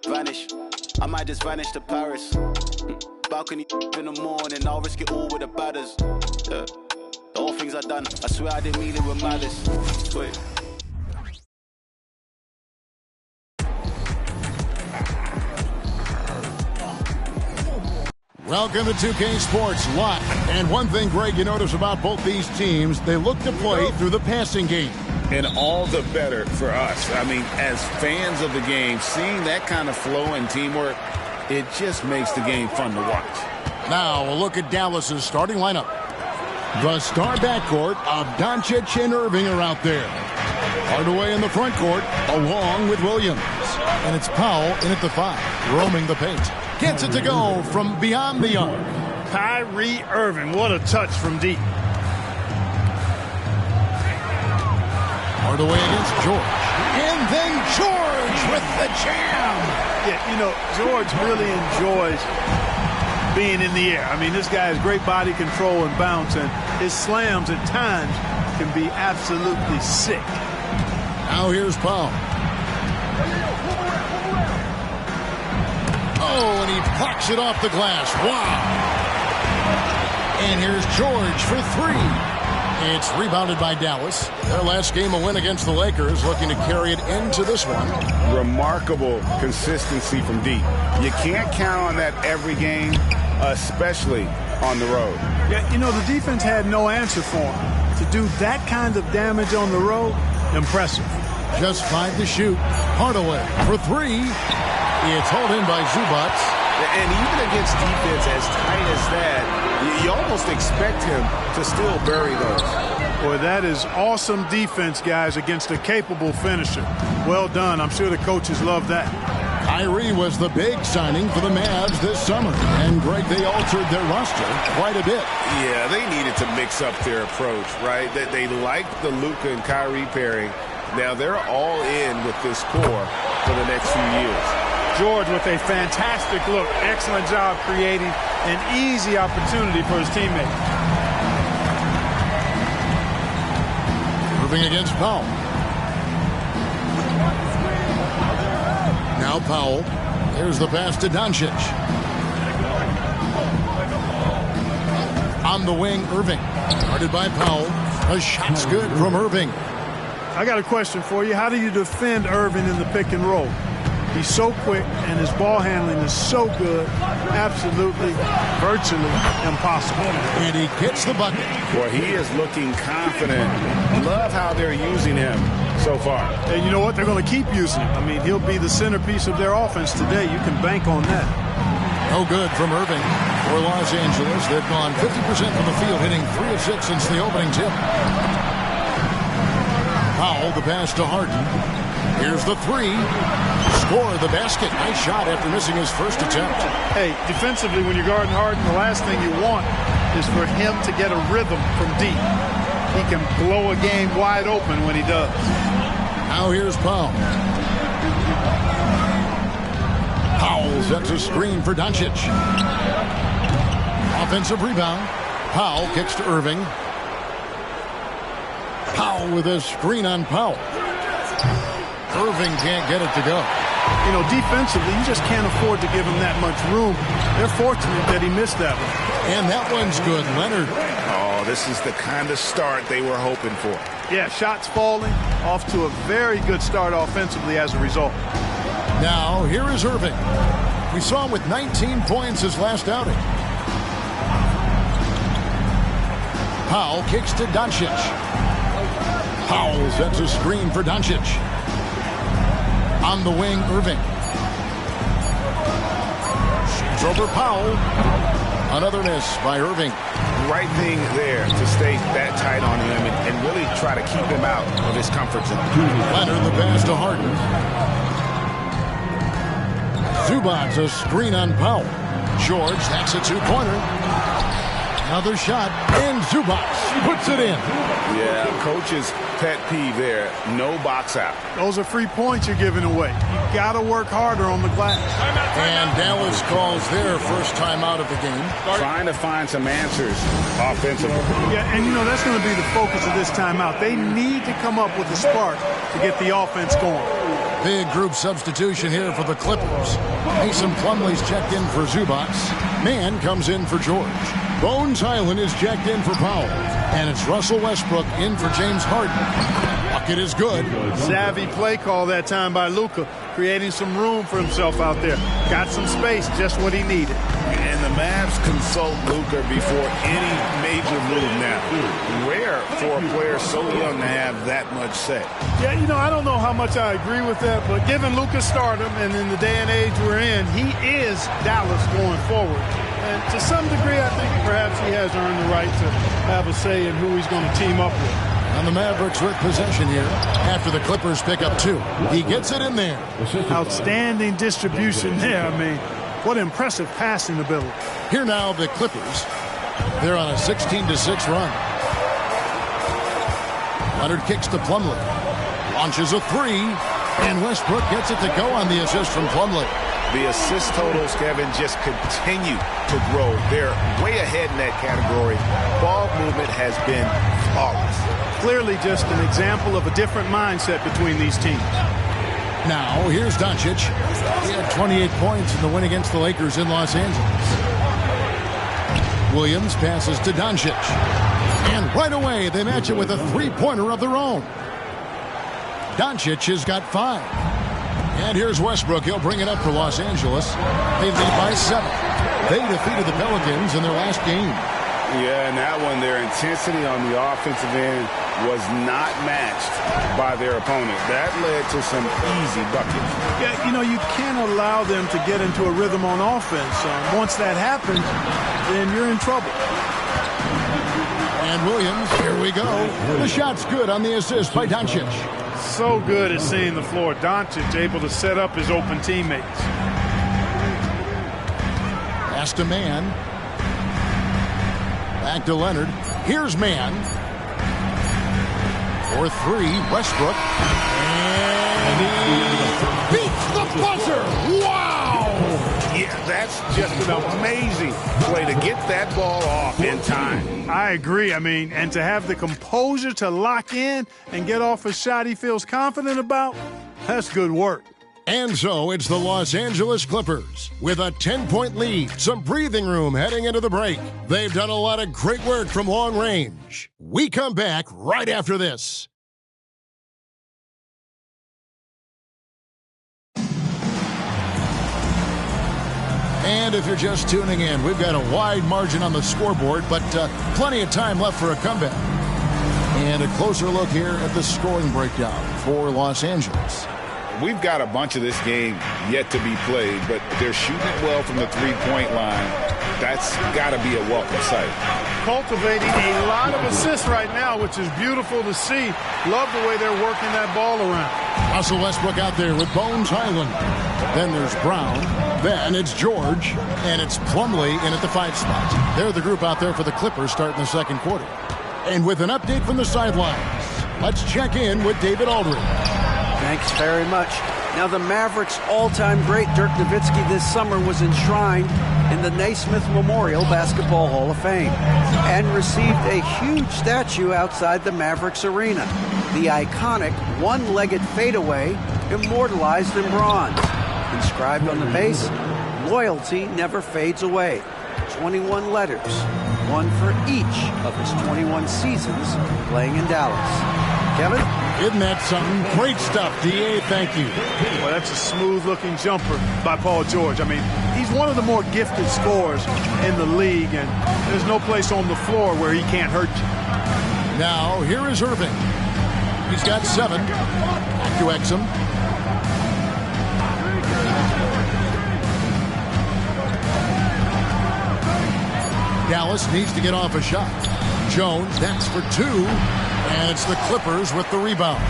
vanish. I might just vanish to Paris. Balcony in the morning, I'll risk it all with the badders. Yeah. All things I've done, I swear I didn't mean it with malice. Wait. Welcome to 2K Sports Live. And one thing, Greg, you notice about both these teams, they look to play through the passing game. And all the better for us. I mean, as fans of the game, seeing that kind of flow and teamwork, it just makes the game fun to watch. Now, a look at Dallas's starting lineup. The star backcourt of Doncic and Irving are out there. Hardaway in the front court, along with Williams. And it's Powell in at the 5, roaming the paint. Gets it to go from beyond the arc. Kyrie Irving, what a touch from deep. Hardaway against George. And then George with the jam. Yeah, you know, George really enjoys being in the air. I mean, this guy has great body control and bounce, and his slams at times can be absolutely sick. Now here's Powell. Oh, and he plucks it off the glass. Wow. And here's George for 3. It's rebounded by Dallas. Their last game, a win against the Lakers, looking to carry it into this one. Remarkable consistency from deep. You can't count on that every game, especially on the road. Yeah, you know, the defense had no answer for him. To do that kind of damage on the road, impressive. Just 5 to shoot. Hardaway for 3. It's hauled in by Zubac. And even against defense as tight as that, you almost expect him to still bury those. Boy, that is awesome defense, guys, against a capable finisher. Well done. I'm sure the coaches love that. Kyrie was the big signing for the Mavs this summer. And, Greg, they altered their roster quite a bit. Yeah, they needed to mix up their approach, right? They liked the Luka and Kyrie pairing. Now they're all in with this core for the next few years. George with a fantastic look. Excellent job creating an easy opportunity for his teammate. Moving against Powell. Now Powell. Here's the pass to Doncic. On the wing, Irving. Guarded by Powell. A shot's good from Irving. I got a question for you. How do you defend Irving in the pick and roll? He's so quick, and his ball handling is so good, absolutely, virtually impossible. And he gets the bucket. Boy, he is looking confident. Love how they're using him so far. And you know what? They're going to keep using him. I mean, he'll be the centerpiece of their offense today. You can bank on that. No good from Irving. For Los Angeles, they've gone 50% from the field, hitting 3 of 6 since the opening tip. Powell, the pass to Harden. Here's the 3. Score the basket. Nice shot after missing his first attempt. Hey, defensively, when you're guarding Harden, the last thing you want is for him to get a rhythm from deep. He can blow a game wide open when he does. Now here's Powell. Powell sets a screen for Doncic. Offensive rebound. Powell kicks to Irving. Powell with a screen on Powell. Irving can't get it to go. You know, defensively, you just can't afford to give him that much room. They're fortunate that he missed that one. And that one's good. Leonard. Oh, this is the kind of start they were hoping for. Yeah, shots falling, off to a very good start offensively as a result. Now, here is Irving. We saw him with 19 points his last outing. Powell kicks to Doncic. Powell sets a screen for Doncic. On the wing, Irving. Shoots over Powell. Another miss by Irving. Right thing there to stay that tight on him and really try to keep him out of his comfort zone. Leonard, the pass to Harden. Zubac, a screen on Powell. George, that's a 2-pointer. Another shot, and Zubac puts it in. Yeah, coach's pet peeve there. No box out. Those are free points you're giving away. You got to work harder on the glass. And Dallas calls their first time out of the game. Trying to find some answers offensively. Yeah, and you know, that's going to be the focus of this timeout. They need to come up with a spark to get the offense going. Big group substitution here for the Clippers. Mason Plumlee's checked in for Zubac. Mann comes in for George. Bones Hyland is checked in for Powell. And it's Russell Westbrook in for James Harden. Bucket is good. Savvy play call that time by Luka, creating some room for himself out there. Got some space, just what he needed. And the Mavs consult Luka before any major move now. Rare for a player so young to have that much say. Yeah, I don't know how much I agree with that, but given Luka's stardom and in the day and age we're in, he is Dallas going forward. And to some degree, I think perhaps he has earned the right to have a say in who he's going to team up with. And the Mavericks with possession here after the Clippers pick up 2. He gets it in there. Outstanding distribution there. I mean, what impressive passing ability. Here now, the Clippers. They're on a 16-6 run. Leonard kicks to Plumlee. Launches a 3. And Westbrook gets it to go on the assist from Plumlee. The assist totals, Kevin, just continue to grow. They're way ahead in that category. Ball movement has been flawless. Clearly just an example of a different mindset between these teams. Now, here's Doncic. He had 28 points in the win against the Lakers in Los Angeles. Williams passes to Doncic. And right away, they match it with a three-pointer of their own. Doncic has got 5. And here's Westbrook. He'll bring it up for Los Angeles. They lead by 7. They defeated the Pelicans in their last game. Yeah, and that one, their intensity on the offensive end was not matched by their opponent. That led to some easy buckets. Yeah, you can't allow them to get into a rhythm on offense. Once that happens, then you're in trouble. And Williams, here we go. The shot's good on the assist by Doncic. So good at seeing the floor. Doncic able to set up his open teammates. Pass to Mann. Back to Leonard. Here's Mann. For 3, Westbrook. And he beats the buzzer. Wow! Yeah, that's just an amazing play to get that ball off in time. I agree. I mean, and to have the composure to lock in and get off a shot he feels confident about, that's good work. And so it's the Los Angeles Clippers with a 10-point lead, some breathing room heading into the break. They've done a lot of great work from long range. We come back right after this. And if you're just tuning in, we've got a wide margin on the scoreboard, but plenty of time left for a comeback. And a closer look here at the scoring breakdown for Los Angeles. We've got a bunch of this game yet to be played, but they're shooting it well from the three-point line. That's got to be a welcome sight. Cultivating a lot of assists right now, which is beautiful to see. Love the way they're working that ball around. Russell Westbrook out there with Bones Hyland. Then there's Brown. Then it's George. And it's Plumlee in at the 5 spot. They're the group out there for the Clippers starting the second quarter. And with an update from the sidelines, let's check in with David Aldridge. Thanks very much. Now, the Mavericks' all-time great Dirk Nowitzki this summer was enshrined in the Naismith Memorial Basketball Hall of Fame and received a huge statue outside the Mavericks arena. The iconic one-legged fadeaway immortalized in bronze. Inscribed on the base, loyalty never fades away. 21 letters, one for each of his 21 seasons playing in Dallas. Kevin? Isn't that something? Great stuff, D.A. Thank you. Well, that's a smooth-looking jumper by Paul George. I mean, he's one of the more gifted scorers in the league, and there's no place on the floor where he can't hurt you. Now, here is Irving. He's got 7. Back to Exum. Dallas needs to get off a shot. Jones, that's for 2. And it's the Clippers with the rebound.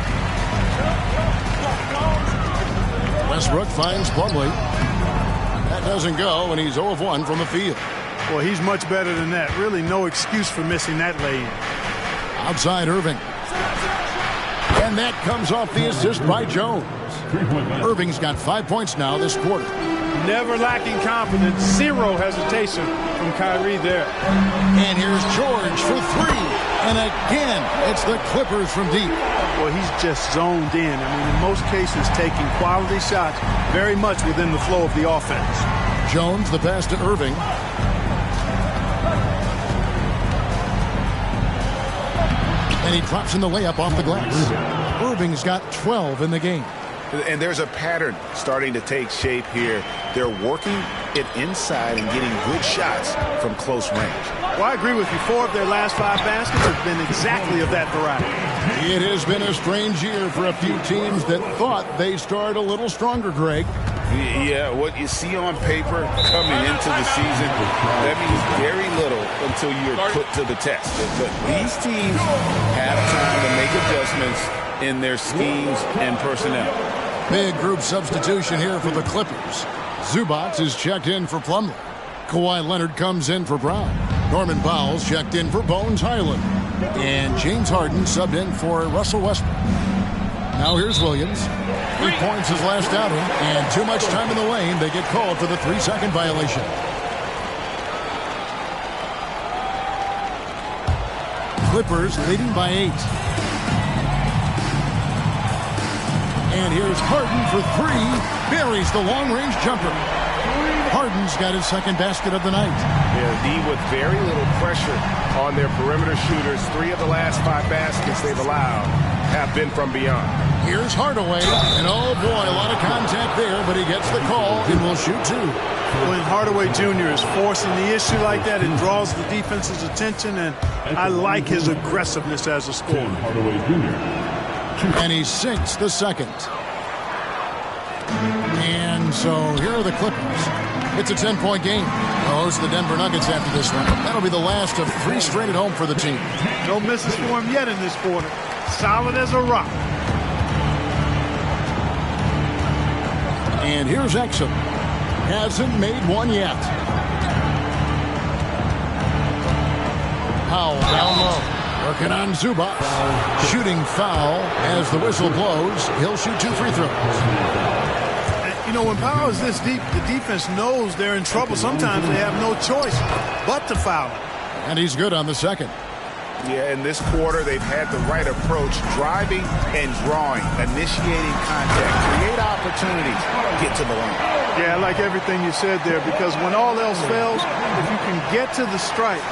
Westbrook finds Plumlee. That doesn't go, and he's 0 of 1 from the field. Well, he's much better than that. Really no excuse for missing that lane. Outside Irving. And that comes off the assist by Jones. Irving's got 5 points now this quarter. Never lacking confidence. 0 hesitation from Kyrie there. And here's George for 3. And again, it's the Clippers from deep. Well, he's just zoned in. I mean, in most cases, taking quality shots very much within the flow of the offense. Jones, the pass to Irving. And he drops in the layup off the glass. Irving's got 12 in the game. And there's a pattern starting to take shape here. They're working it inside and getting good shots from close range. Well, I agree with you. 4 of their last 5 baskets have been exactly of that variety. It has been a strange year for a few teams that thought they started a little stronger, Greg. Yeah, what you see on paper coming into the season, that means very little until you're put to the test. But these teams have time to make adjustments in their schemes and personnel. Big group substitution here for the Clippers. Zubac is checked in for Plumlee. Kawhi Leonard comes in for Brown. Norman Powell's checked in for Bones Highland. And James Harden subbed in for Russell Westbrook. Now here's Williams. 3 points his last outing, and too much time in the lane. They get called for the 3-second violation. Clippers leading by 8. And here's Harden for 3. Buries the long-range jumper. Harden's got his second basket of the night. Yeah, D with very little pressure on their perimeter shooters. 3 of the last 5 baskets they've allowed have been from beyond. Here's Hardaway, and oh boy, a lot of contact there, but he gets the call and will shoot 2. When Hardaway Jr. is forcing the issue like that, it draws the defense's attention, and I like his aggressiveness as a scorer. Hardaway Jr. And he sinks the second. And so here are the Clippers. It's a 10-point game. They'll host the Denver Nuggets after this one. That'll be the last of 3 straight at home for the team. No misses for him yet in this quarter. Solid as a rock. And here's Exum. Hasn't made one yet. Powell down low. Working on Zubac. Shooting foul as the whistle blows. He'll shoot 2 free throws. You know, when Powell is this deep, the defense knows they're in trouble. Sometimes they have no choice but to foul. And he's good on the second. Yeah, in this quarter, they've had the right approach, driving and drawing, initiating contact, create opportunities, get to the line. Yeah, I like everything you said there, because when all else fails, if you can get to the stripe,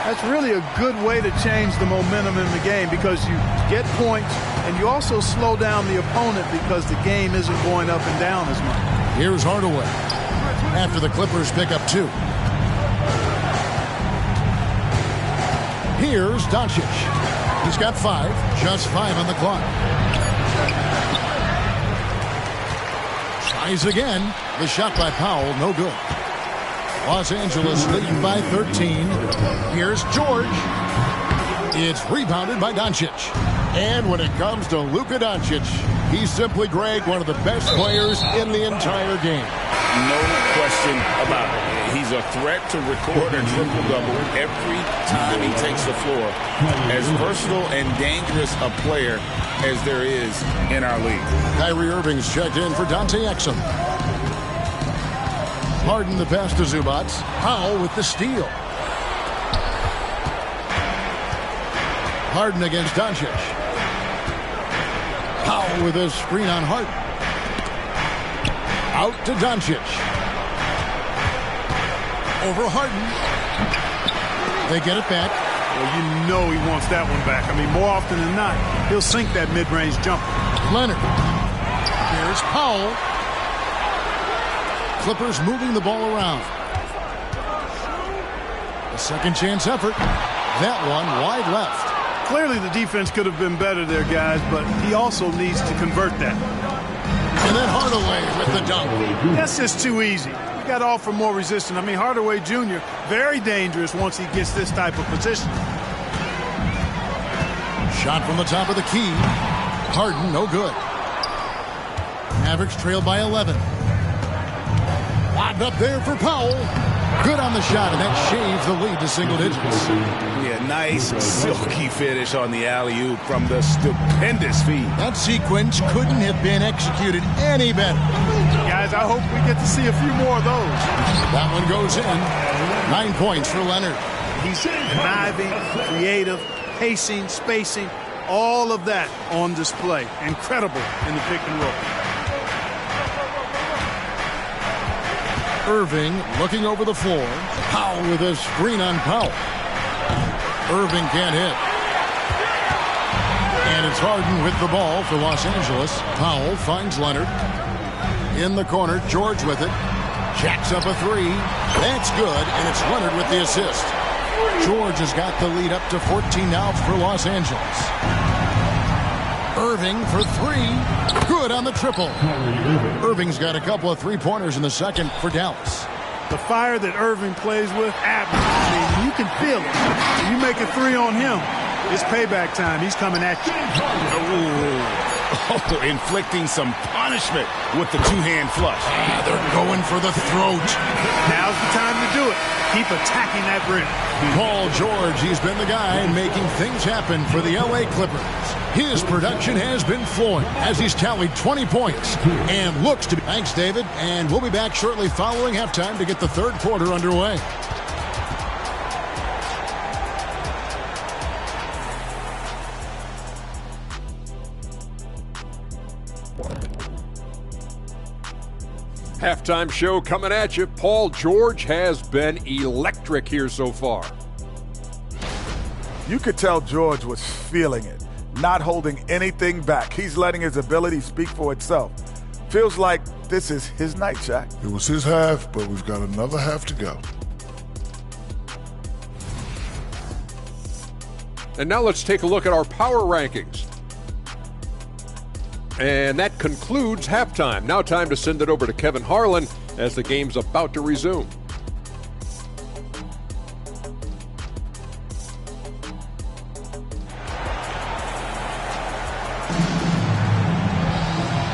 that's really a good way to change the momentum in the game, because you get points and you also slow down the opponent because the game isn't going up and down as much. Here's Hardaway after the Clippers pick up 2. Here's Doncic. He's got 5, just 5 on the clock. Tries again. The shot by Powell, no good. Los Angeles leading by 13. Here's George. It's rebounded by Doncic. And when it comes to Luka Doncic, he's simply, Greg, one of the best players in the entire game. No question about it. He's a threat to record a triple-double every time he takes the floor. As versatile and dangerous a player as there is in our league. Kyrie Irving's checked in for Dante Exum. Harden the pass to Zubac. Powell with the steal. Harden against Doncic. Powell with a screen on Harden. Out to Doncic. Over Harden. They get it back. Well, you know he wants that one back. I mean, more often than not, he'll sink that mid-range jumper. Leonard. Here's Powell. Clippers moving the ball around. A second chance effort. That one wide left. Clearly the defense could have been better there, guys, but he also needs to convert that. And then Hardaway with the dunk. That's just too easy. You got to offer more resistance. I mean, Hardaway Jr., very dangerous once he gets this type of position. Shot from the top of the key. Harden, no good. Mavericks trail by 11. Lobbed up there for Powell. Good on the shot, and that shaves the lead to single digits. Yeah, nice silky finish on the alley-oop from the stupendous feed. That sequence couldn't have been executed any better. Guys, I hope we get to see a few more of those. That one goes in. 9 points for Leonard. He's conniving, creative, pacing, spacing, all of that on display. Incredible in the pick and roll. Irving looking over the floor. Powell with a screen on Powell. Irving can't hit. And it's Harden with the ball for Los Angeles. Powell finds Leonard. In the corner, George with it. Jacks up a three. That's good, and it's Leonard with the assist. George has got the lead up to 14 now for Los Angeles. Irving for three. Good on the triple. Irving's got a couple of three-pointers in the second for Dallas. The fire that Irving plays with, you can feel it. When you make a three on him, it's payback time. He's coming at you. Inflicting some punishment with the two-hand flush. They're going for the throat. Now's the time to do it. Keep attacking that rim. Paul George, he's been the guy making things happen for the L.A. Clippers. His production has been flowing as he's tallied 20 points and looks to be... Thanks, David. And we'll be back shortly following halftime to get the third quarter underway. Halftime show coming at you. Paul George has been electric here so far. You could tell George was feeling it, not holding anything back. He's letting his ability speak for itself. Feels like this is his night, Shaq. It was his half, but we've got another half to go. And now let's take a look at our power rankings. And that concludes halftime. Now time to send it over to Kevin Harlan as the game's about to resume.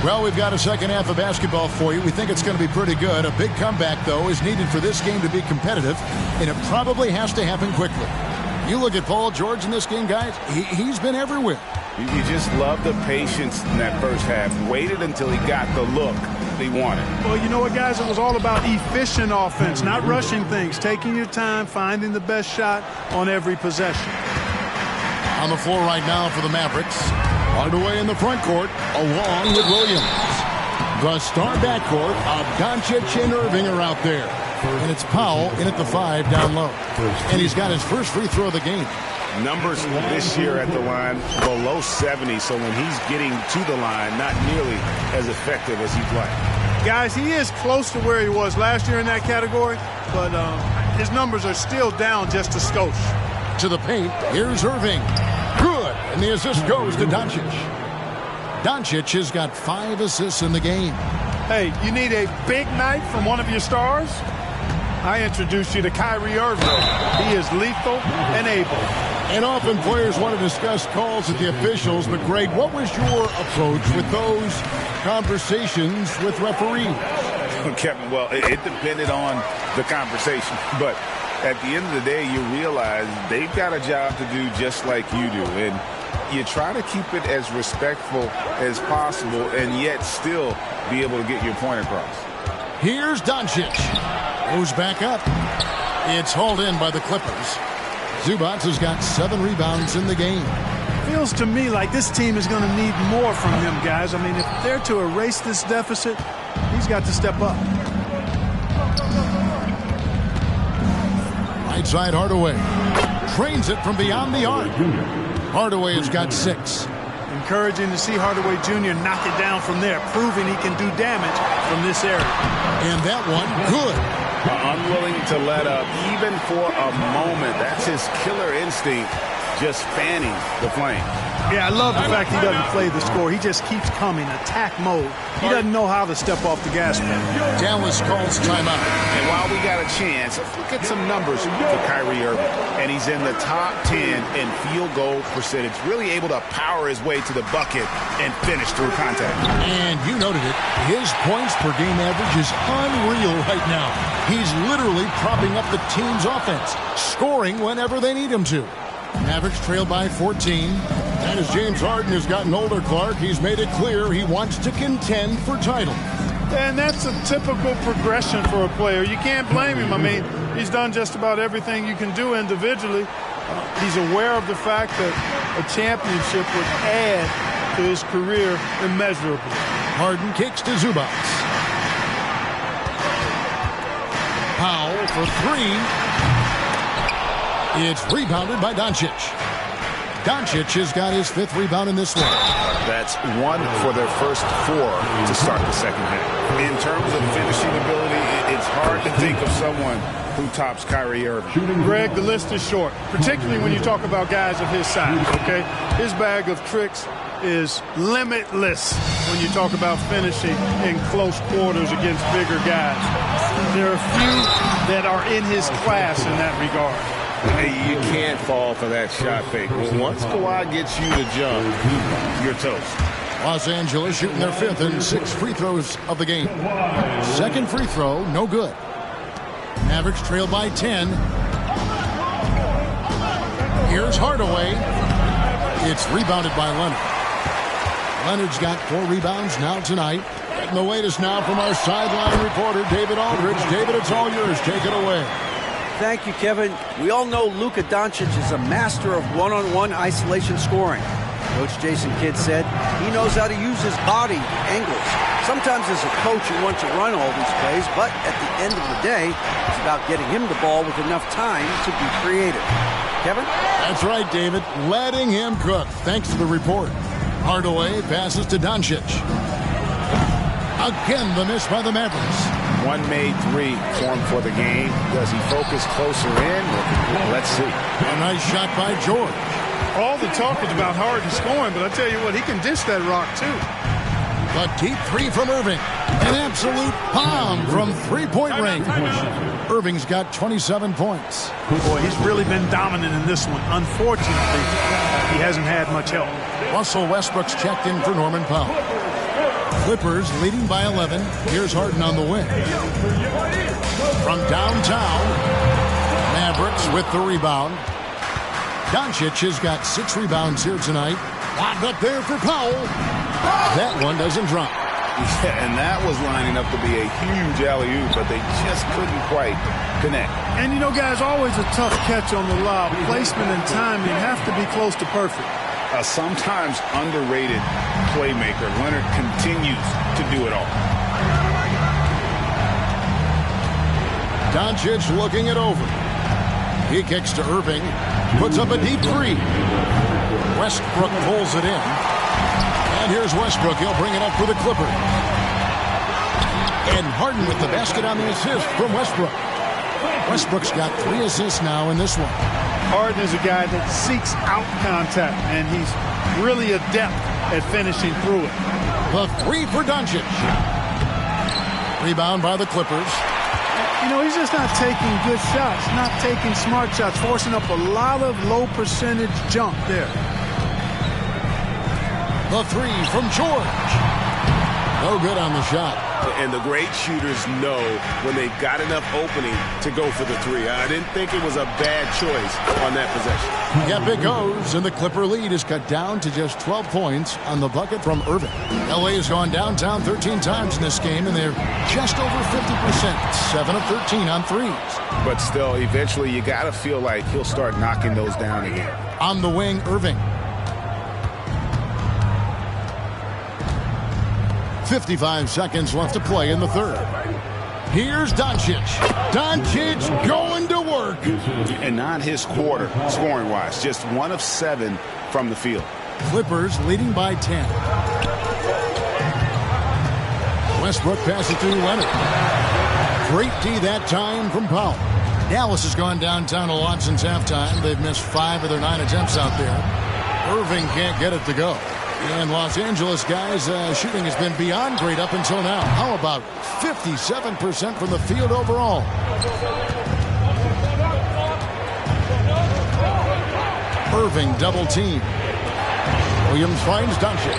Well, we've got a second half of basketball for you. We think it's going to be pretty good. A big comeback, though, is needed for this game to be competitive, and it probably has to happen quickly. You look at Paul George in this game, guys, he's been everywhere. You just love the patience in that first half. Waited until he got the look he wanted. Well, you know what, guys? It was all about efficient offense, not rushing things, taking your time, finding the best shot on every possession. On the floor right now for the Mavericks. Hardaway in the front court, along with Williams. The star backcourt of Doncic and Irving are out there. And it's Powell in at the 5 down low. And he's got his first free throw of the game. Numbers this year at the line below 70, so when he's getting to the line, not nearly as effective as he'd like. Guys, he is close to where he was last year in that category, but his numbers are still down just a skosh. To the paint, here's Irving. Good, and the assist goes to Doncic. Doncic has got 5 assists in the game. Hey, you need a big night from one of your stars? I introduce you to Kyrie Irving. He is lethal and able. And often players want to discuss calls at the officials, but Greg, what was your approach with those conversations with referees? Kevin, well, it depended on the conversation, but at the end of the day, you realize they've got a job to do just like you do, and you try to keep it as respectful as possible and yet still be able to get your point across. Here's Doncic. Goes back up. It's hauled in by the Clippers. Zubac has got 7 rebounds in the game. Feels to me like this team is going to need more from him, guys. I mean, if they're to erase this deficit, he's got to step up. Right side Hardaway. Trains it from beyond the arc. Hardaway has got 6. Encouraging to see Hardaway Jr. knock it down from there, proving he can do damage from this area. And that one, good. Unwilling to let up, even for a moment. That's his killer instinct, just fanning the flame. Yeah, I love the fact he doesn't play the score. He just keeps coming, attack mode. He doesn't know how to step off the gas pedal. Dallas calls timeout. And while we got a chance, let's look at some numbers for Kyrie Irving. And he's in the top 10 in field goal percentage, really able to power his way to the bucket and finish through contact. And you noted it, his points per game average is unreal right now. He's literally propping up the team's offense, scoring whenever they need him to. Mavericks trailed by 14. And as James Harden has gotten older, Clark, he's made it clear he wants to contend for titles. And that's a typical progression for a player. You can't blame him. I mean, he's done just about everything you can do individually. He's aware of the fact that a championship would add to his career immeasurably. Harden kicks to Zubac. Powell for three. It's rebounded by Doncic. Doncic has got his 5th rebound in this one. That's 1 for their first 4 to start the second half. In terms of finishing ability, it's hard to think of someone who tops Kyrie Irving. Greg, the list is short, particularly when you talk about guys of his size, okay? His bag of tricks is limitless when you talk about finishing in close quarters against bigger guys. There are few that are in his class in that regard. You can't fall for that shot fake. Once Kawhi gets you to jump, you're toast. Los Angeles shooting their 5th and 6th free throws of the game. Second free throw, no good. Mavericks trail by 10. Here's Hardaway. It's rebounded by Leonard. Leonard's got 4 rebounds now tonight. Getting the latest now from our sideline reporter, David Aldridge. David, it's all yours. Take it away. Thank you, Kevin. We all know Luka Doncic is a master of one-on-one isolation scoring. Coach Jason Kidd said he knows how to use his body angles. Sometimes as a coach you want to run all these plays, but at the end of the day, it's about getting him the ball with enough time to be creative. Kevin? That's right, David. Letting him cook. Thanks to the report. Hardaway passes to Doncic. Again, the miss by the Mavericks. One made 3 formed for the game. Does he focus closer in? Let's see. A nice shot by George. All the talk is about Harden scoring, but I tell you what, he can dish that rock too. A deep 3 from Irving. An absolute bomb from 3-point range. Irving's got 27 points. Boy, he's really been dominant in this one. Unfortunately, he hasn't had much help. Russell Westbrook's checked in for Norman Powell. Clippers leading by 11. Here's Harden on the wing. From downtown, Mavericks with the rebound. Doncic has got 6 rebounds here tonight. Locked up there for Powell. That one doesn't drop. Yeah, and that was lining up to be a huge alley-oop, but they just couldn't quite connect. And you know, guys, always a tough catch on the lob. Placement and timing have to be close to perfect. A sometimes underrated playmaker, Leonard continues to do it all. Doncic looking it over. He kicks to Irving. Puts up a deep 3. Westbrook pulls it in. And here's Westbrook. He'll bring it up for the Clippers. And Harden with the basket on the assist from Westbrook. Westbrook's got 3 assists now in this one. Harden is a guy that seeks out contact, and he's really adept at finishing through it. The 3 for Doncic. Rebound by the Clippers. You know, he's just not taking good shots, not taking smart shots, forcing up a lot of low percentage jump there. The 3 from George. No good on the shot. And the great shooters know when they've got enough opening to go for the 3. I didn't think it was a bad choice on that possession. Yep, it goes. And the Clipper lead is cut down to just 12 points on the bucket from Irving. LA has gone downtown 13 times in this game, and they're just over 50%. 7 of 13 on threes. But still, eventually you got to feel like he'll start knocking those down again. On the wing, Irving. 55 seconds left to play in the third. Here's Doncic. Doncic going to work. And not his quarter, scoring-wise. Just 1 of 7 from the field. Clippers leading by 10. Westbrook passes to Leonard. Great D that time from Powell. Dallas has gone downtown a lot since halftime. They've missed 5 of their 9 attempts out there. Irving can't get it to go. And Los Angeles, guys, shooting has been beyond great up until now. How about 57% from the field overall? Irving double team. Williams finds Doncic.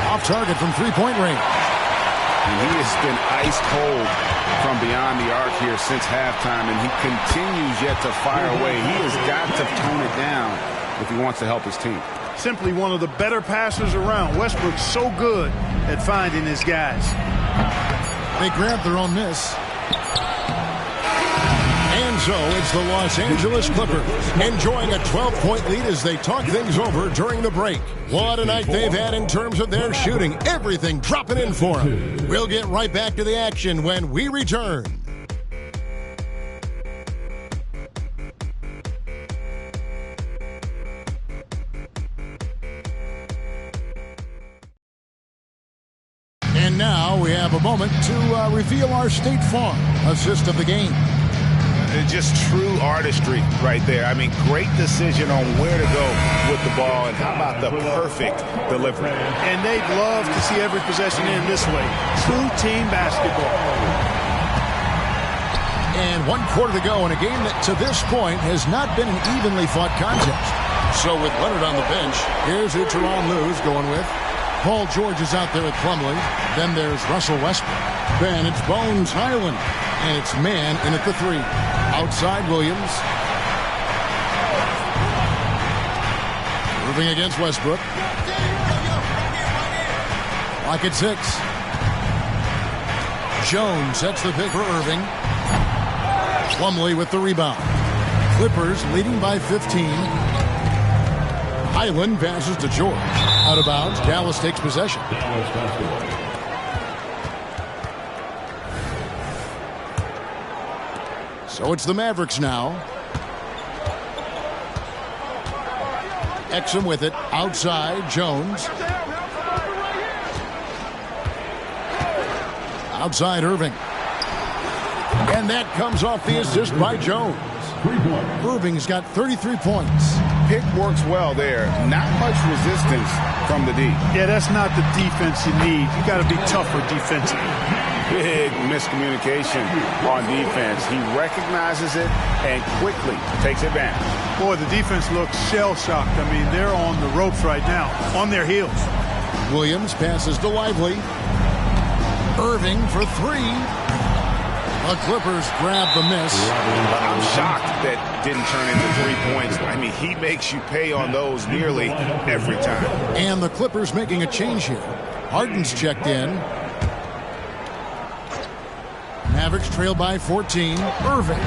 Off target from 3-point range. And he has been ice cold from beyond the arc here since halftime, and he continues yet to fire away. He has got to tone it down if he wants to help his team. Simply one of the better passers around. Westbrook's so good at finding his guys. They grab their own miss. And So it's the Los Angeles Clippers enjoying a 12-point lead as they talk things over during the break. What a night they've had in terms of their shooting. Everything dropping in for them. We'll get right back to the action when we return. And now we have a moment to reveal our State Farm assist of the game. Just true artistry right there. I mean, great decision on where to go with the ball, and how about the perfect delivery. And they'd love to see every possession in this way. True team basketball. And 1 quarter to go in a game that to this point has not been an evenly fought contest. So with Leonard on the bench, here's who Teron Lue's going with. Paul George is out there with Plumlee. Then there's Russell Westbrook. Then it's Bones Hyland. And it's man in at the 3. Outside Williams. Moving against Westbrook. Lock at 6. Jones sets the pick for Irving. Plumlee with the rebound. Clippers leading by 15. Hyland passes to George. Out of bounds. Dallas takes possession. So it's the Mavericks now. Exum with it. Outside, Jones. Outside, Irving. And that comes off the assist by Jones. Irving's got 33 points. Pick works well there. Not much resistance from the D. Yeah, that's not the defense you need. You got to be tougher defensively. Big miscommunication on defense. He recognizes it and quickly takes advantage. Boy, the defense looks shell-shocked. I mean, they're on the ropes right now, on their heels. Williams passes to Lively. Irving for 3. The Clippers grab the miss. I'm shocked that didn't turn into 3 points. I mean, he makes you pay on those nearly every time. And the Clippers making a change here. Harden's checked in. Mavericks trail by 14. Irving.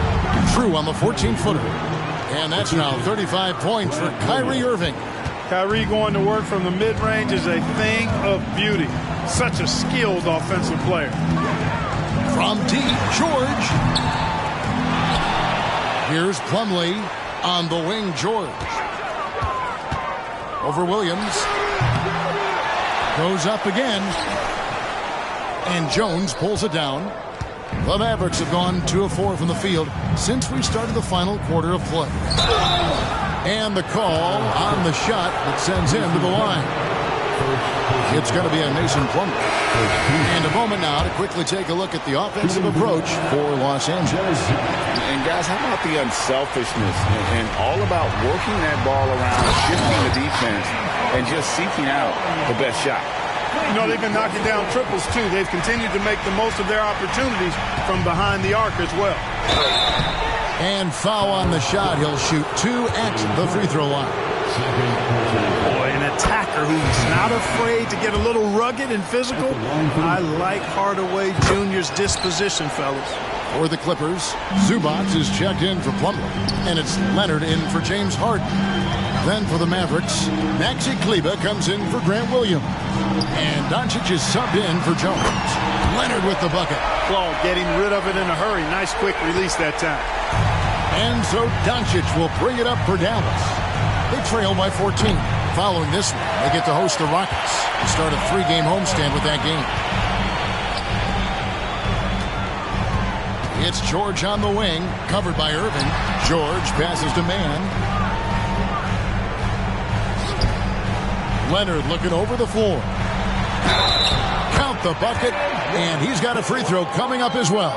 True on the 14-footer. And that's now 35 points for Kyrie Irving. Kyrie going to work from the mid-range is a thing of beauty. Such a skilled offensive player. From deep, George. Here's Plumlee on the wing, George. Over Williams. Goes up again. And Jones pulls it down. The Mavericks have gone 2 of 4 from the field since we started the final quarter of play. And the call on the shot that sends him to the line. It's going to be a Mason Plumlee. And a moment now to quickly take a look at the offensive approach for Los Angeles. And guys, how about the unselfishness and all about working that ball around, shifting the defense, and just seeking out the best shot. You know, they've been knocking down triples, too. They've continued to make the most of their opportunities from behind the arc as well. And foul on the shot. He'll shoot 2 at the free throw line. Boy, an attacker who's not afraid to get a little rugged and physical. I like Hardaway Jr.'s disposition, fellas. For the Clippers, Zubac is checked in for Plumlee. And it's Leonard in for James Harden. Then for the Mavericks, Maxi Kleber comes in for Grant Williams. And Doncic is subbed in for Jones. Leonard with the bucket. Well, getting rid of it in a hurry. Nice quick release that time. And so Doncic will bring it up for Dallas. They trail by 14. Following this one, they get to host the Rockets and start a 3-game homestand with that game. It's George on the wing, covered by Irving. George passes to Mann. Leonard looking over the floor. Count the bucket, and he's got a free throw coming up as well.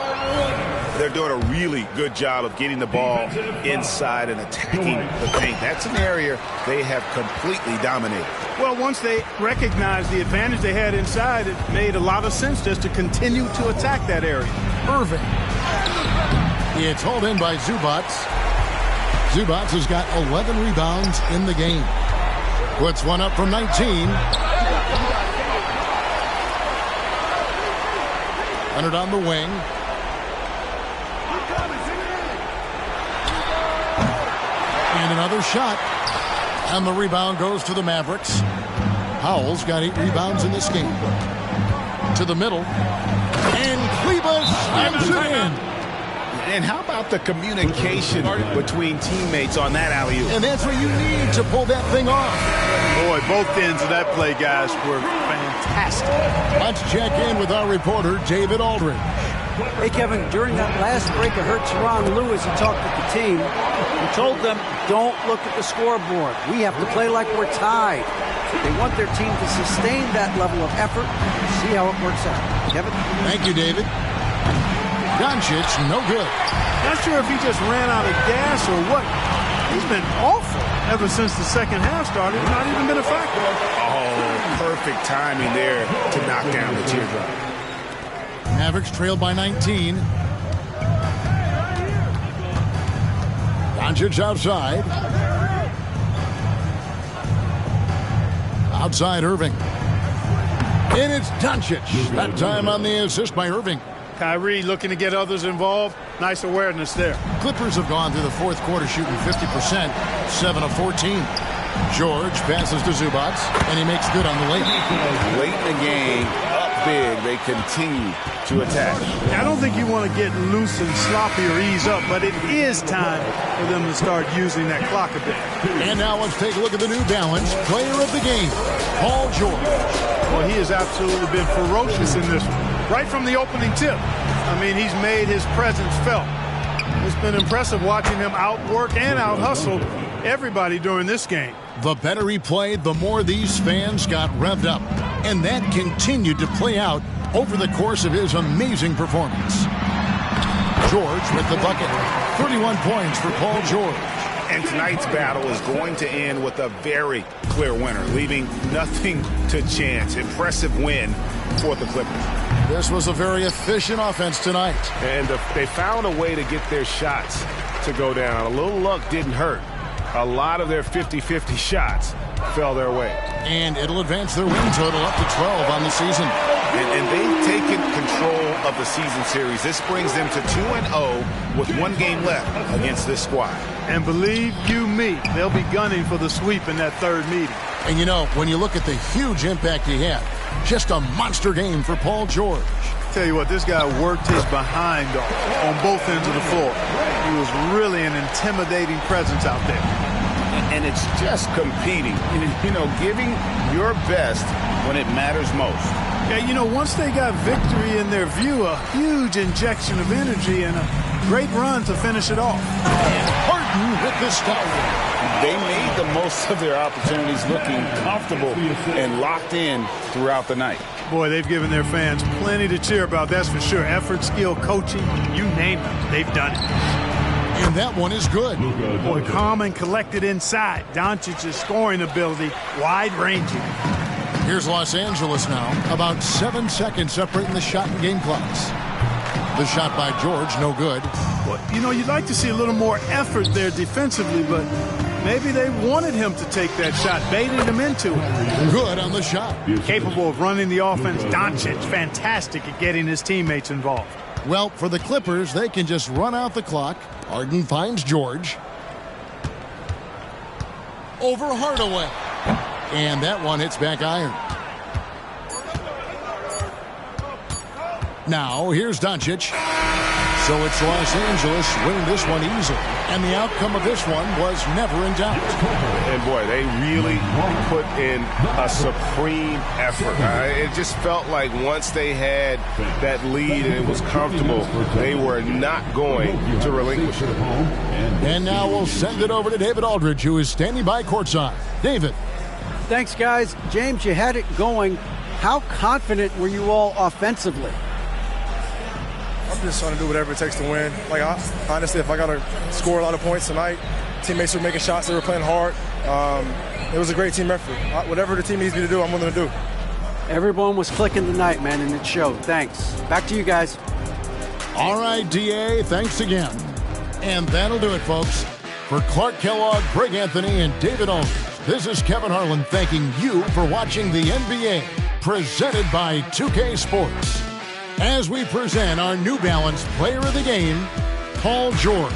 They're doing a really good job of getting the ball inside and attacking the paint. That's an area they have completely dominated. Well, once they recognized the advantage they had inside, it made a lot of sense just to continue to attack that area. Irving. It's hauled in by Zubac. Zubac has got 11 rebounds in the game. Puts one up from 19. Leonard on the wing. And another shot. And the rebound goes to the Mavericks. Powell's got 8 rebounds in this game. To the middle. And Kleber slams it in. And how about the communication between teammates on that alley-oop? And that's what you need to pull that thing off. Boy, both ends of that play, guys, were fantastic. Let's check in with our reporter, David Aldridge. Hey, Kevin, during that last break, I heard Tyronn Lue, as he talked with the team, he told them, don't look at the scoreboard. We have to play like we're tied. They want their team to sustain that level of effort. See how it works out. Kevin? Thank you, David. Doncic, no good. Not sure if he just ran out of gas or what. He's been awful ever since the second half started. He's not even been a factor. Oh, perfect timing there to knock down the teardrop. Mavericks trailed by 19. Doncic outside. Outside Irving. And it's Doncic. That time on the assist by Irving. Kyrie looking to get others involved. Nice awareness there. Clippers have gone through the fourth quarter shooting 50%, 7 of 14. George passes to Zubac, and he makes good on the late. Late in the game, up big, they continue to attack. I don't think you want to get loose and sloppy or ease up, but it is time for them to start using that clock a bit. And now let's take a look at the New Balance player of the game, Paul George. Well, he has absolutely been ferocious in this one. Right from the opening tip. I mean, he's made his presence felt. It's been impressive watching him outwork and out-hustle everybody during this game. The better he played, the more these fans got revved up. And that continued to play out over the course of his amazing performance. George with the bucket. 31 points for Paul George. And tonight's battle is going to end with a very clear winner, leaving nothing to chance. Impressive win for the Clippers. This was a very efficient offense tonight. And they found a way to get their shots to go down. A little luck didn't hurt. A lot of their 50-50 shots fell their way. And it'll advance their win total up to 12 on the season. And they've taken control of the season series. This brings them to 2-0 with 1 game left against this squad. And believe you me, they'll be gunning for the sweep in that third meeting. And you know, when you look at the huge impact he had, just a monster game for Paul George. Tell you what, this guy worked his behind off on both ends of the floor. He was really an intimidating presence out there. And it's just competing, you know, giving your best when it matters most. Yeah, you know, once they got victory in their view, a huge injection of energy and a great run to finish it off. And Harden with the stop. They made the most of their opportunities, looking comfortable and locked in throughout the night. Boy, they've given their fans plenty to cheer about, that's for sure. Effort, skill, coaching, you name it, they've done it. And that one is good. Boy, calm and collected inside. Doncic's scoring ability, wide-ranging. Here's Los Angeles now. About 7 seconds separating the shot and game clocks. The shot by George, no good. Well, you know, you'd like to see a little more effort there defensively, but maybe they wanted him to take that shot, baiting him into it. Good on the shot. Capable of running the offense. Doncic, fantastic at getting his teammates involved. Well, for the Clippers, they can just run out the clock. Harden finds George. Over Hardaway. And that one hits back iron. Now, here's Doncic. So it's Los Angeles winning this one easily. And the outcome of this one was never in doubt. And boy, they really put in a supreme effort. It just felt like once they had that lead and it was comfortable, they were not going to relinquish it. And now we'll send it over to David Aldridge, who is standing by courtside. David. Thanks, guys. James, you had it going. How confident were you all offensively? I'm just trying to do whatever it takes to win. Like, honestly, if I got to score a lot of points tonight, teammates were making shots, they were playing hard. It was a great team effort. Whatever the team needs me to do, I'm willing to do. Everyone was clicking tonight, man, and it showed. Thanks. Back to you guys. All right, DA, thanks again. And that'll do it, folks. For Clark Kellogg, Greg Anthony, and David Aldridge, this is Kevin Harlan thanking you for watching the NBA, presented by 2K Sports. As we present our New Balance Player of the Game, Paul George.